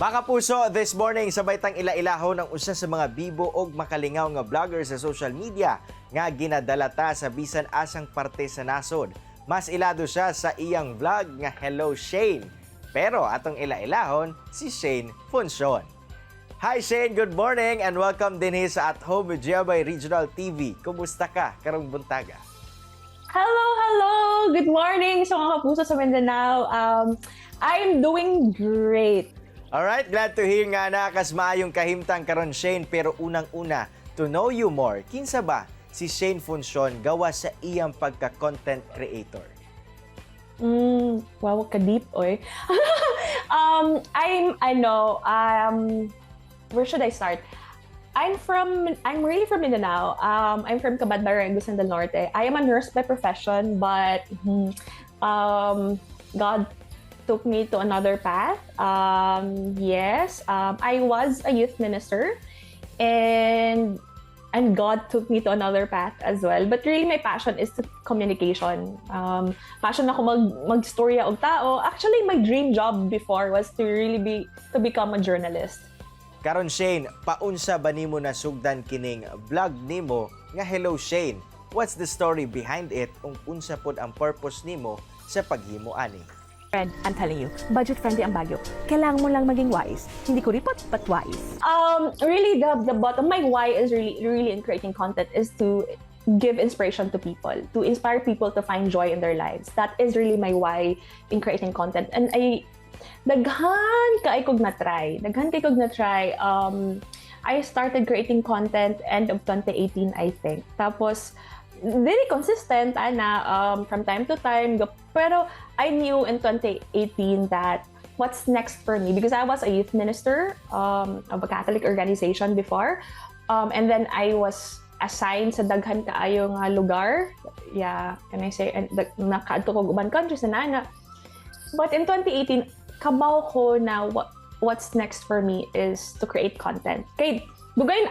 Mga puso, this morning sabay tang ila-ilaho ng usa sa mga bibo og makalingaw nga vlogger sa social media nga ginadalata sa bisan asang parte sa nasod. Mas ilado siya sa iyang vlog nga Hello Shane. Pero atong ila-ilahon si Shane Funcion. Hi Shane, good morning and welcome din sa At Home with GMA Regional TV. Kumusta ka karong buntaga? Hello! Good morning sa mga kapuso sa Mindanao. I'm doing great. Alright, glad to hear nga na kas maayong kahimtang karon Shane, pero unang-una, to know you more, kinsa ba si Shane Funcion gawa sa iyang pagka-content creator? Wow, ka-deep, oy. Where should I start? I'm really from Mindanao. I'm from Cabadbaran, Luzon del Norte. I am a nurse by profession, but God took me to another path. I was a youth minister, and God took me to another path as well. But really, my passion is to communication. Passion ako mag-storya og tao. Actually, my dream job before was to become a journalist. Karon Shane, paunsa ba nimo nasugdan kining vlog nimo nga Hello Shane? What's the story behind it? Ung unsa pod ang purpose nimo sa paghimo ani? Friend, I'm telling you, budget-friendly ang Baguio. Kailangan mo lang maging wise. Hindi ko ripot, but wise. Really, the bottom, my why is really in creating content is to give inspiration to people, to inspire people to find joy in their lives. That is really my why in creating content. And daghan kay kog na try. I started creating content end of 2018, I think. Tapos, very consistent, from time to time. Pero I knew in 2018 that what's next for me, because I was a youth minister of a Catholic organization before. And then I was assigned sa daghan kaayo nga lugar. Yeah, can I say, nakaadto ko ubang countries na nana. But in 2018, kabaw ko na what's next for me is to create content. Kay dugayon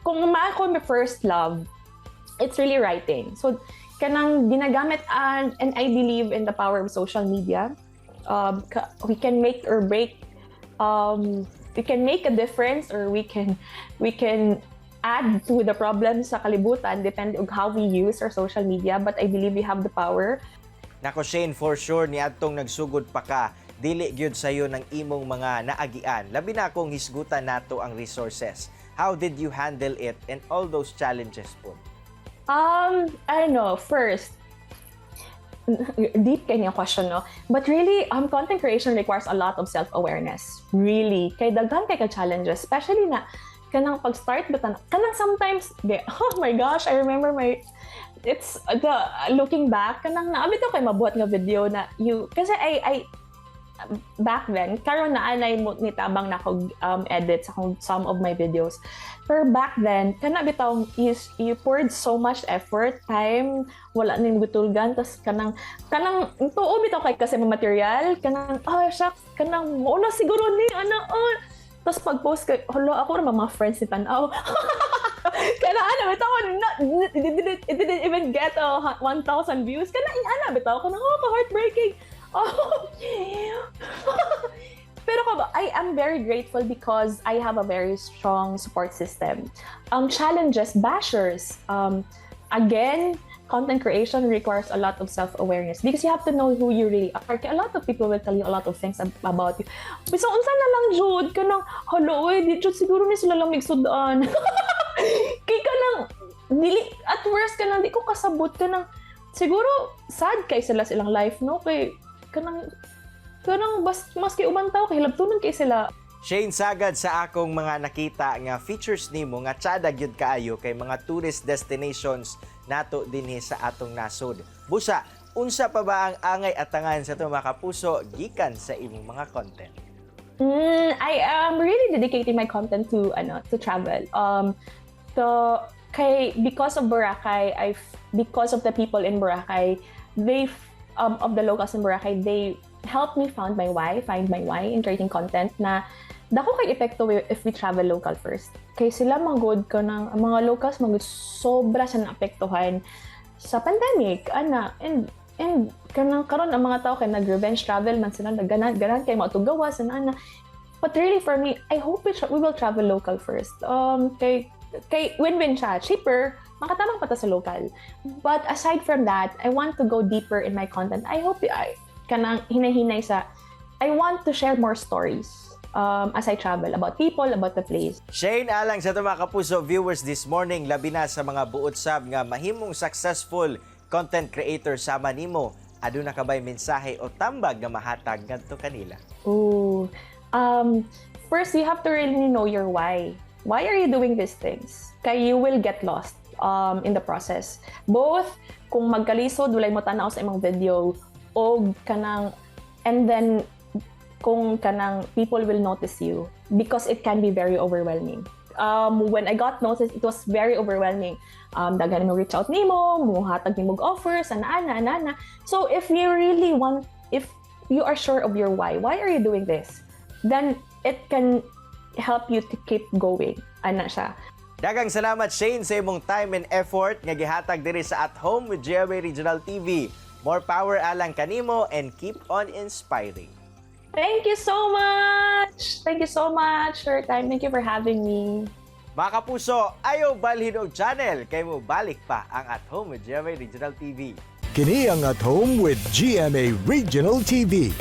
kung ko my first love, it's really writing. So kanang ginagamit and I believe in the power of social media. We can make or break. We can make a difference, or we can add to the problem sa kalibutan depending on how we use our social media. But I believe we have the power. Nako Shane, for sure ni adtong nagsugod pa ka, dili gyud sayo ng imong mga naagian. Labi na kung hisgutan nato ang resources. How did you handle it and all those challenges po? I don't know. First, deep kay niya question, no? But really, content creation requires a lot of self-awareness. Really. Kay daghan kay ka-challenges. Especially na, kanang pag-start, kanang sometimes, oh my gosh, I remember looking back, kanang naabit ako kay mabuhat nga video na kasi I back then, karon na anay mo nitabang na ako edit sa some of my videos. Pero back then, kana bitaw you poured so much effort, time, wala ning gutulgan, tas kanang tuo bitaw kay kasi material, kanang shucks, kanang wala siguro ni tas pag-post kay ako ra mga friends ni tanaw. Bitaw it didn't even get 1,000 views. Bitaw ko heartbreaking. Pero I am very grateful because I have a very strong support system. Challenges, bashers. Again, content creation requires a lot of self-awareness because you have to know who you really are. A lot of people will tell you a lot of things about you. Bisa unsa na lang jud kanang hello di jud siguro ni sila lang migsudan. Kay kanang dili at worst kanang di ko kasabot kanang siguro sad kay silang life, no? Kay kanang maski ubang tao kay hilabtunon kay sila. Shane, sagad sa akong mga nakita nga features nimo nga tsada gyud kaayo kay mga tourist destinations nato dinhi sa atong nasod. Busa, unsa pa ba ang angay atangan sa itong mga kapuso gikan sa imong mga content? I am really dedicating my content to travel. Because of Boracay, because of the people in Boracay, of the locals in Boracay, they helped me find my why in creating content na dako kay epekto if we travel local first. Kay sila magod ka ng mga locals sobra sa naapektuhan sa pandemic and kanang karon ang mga tao kay nag-revenge travel man sila ganan kay mao gawas ana But really for me, I hope we will travel local first. Kay win-win siya. Cheaper, makatamang pa ta sa local. But aside from that, I want to go deeper in my content. I hope kanang hinahinay sa I want to share more stories as I travel about people, about the place. Shane, alang sa mga kapuso viewers this morning, labi na sa mga buot sab nga mahimong successful content creator sama nimo, aduna ka ba'y mensahe o tambag nga mahatag ngadto kanila? Ooh. First, you have to really know your why. Why are you doing these things? Kaya you will get lost in the process. Both kung magkalisod, walay mo tanaw sa imong video, o kanang, and then kung kanang people will notice you because it can be very overwhelming. When I got noticed, it was very overwhelming. Daghan mo reach out nimo, muhatag nimo offers, ana. So if you really want, if you are sure of your why are you doing this? Then it can help you to keep going. Ana siya. Dagang salamat Shane sa imong time and effort nga gihatag diri sa At Home with GMA Regional TV. More power alang kanimo and keep on inspiring. Thank you so much! Thank you so much for your time. Thank you for having me. Mga kapuso, ayaw balhin og channel kay mo balik pa ang At Home with GMA Regional TV. Kini ang At Home with GMA Regional TV.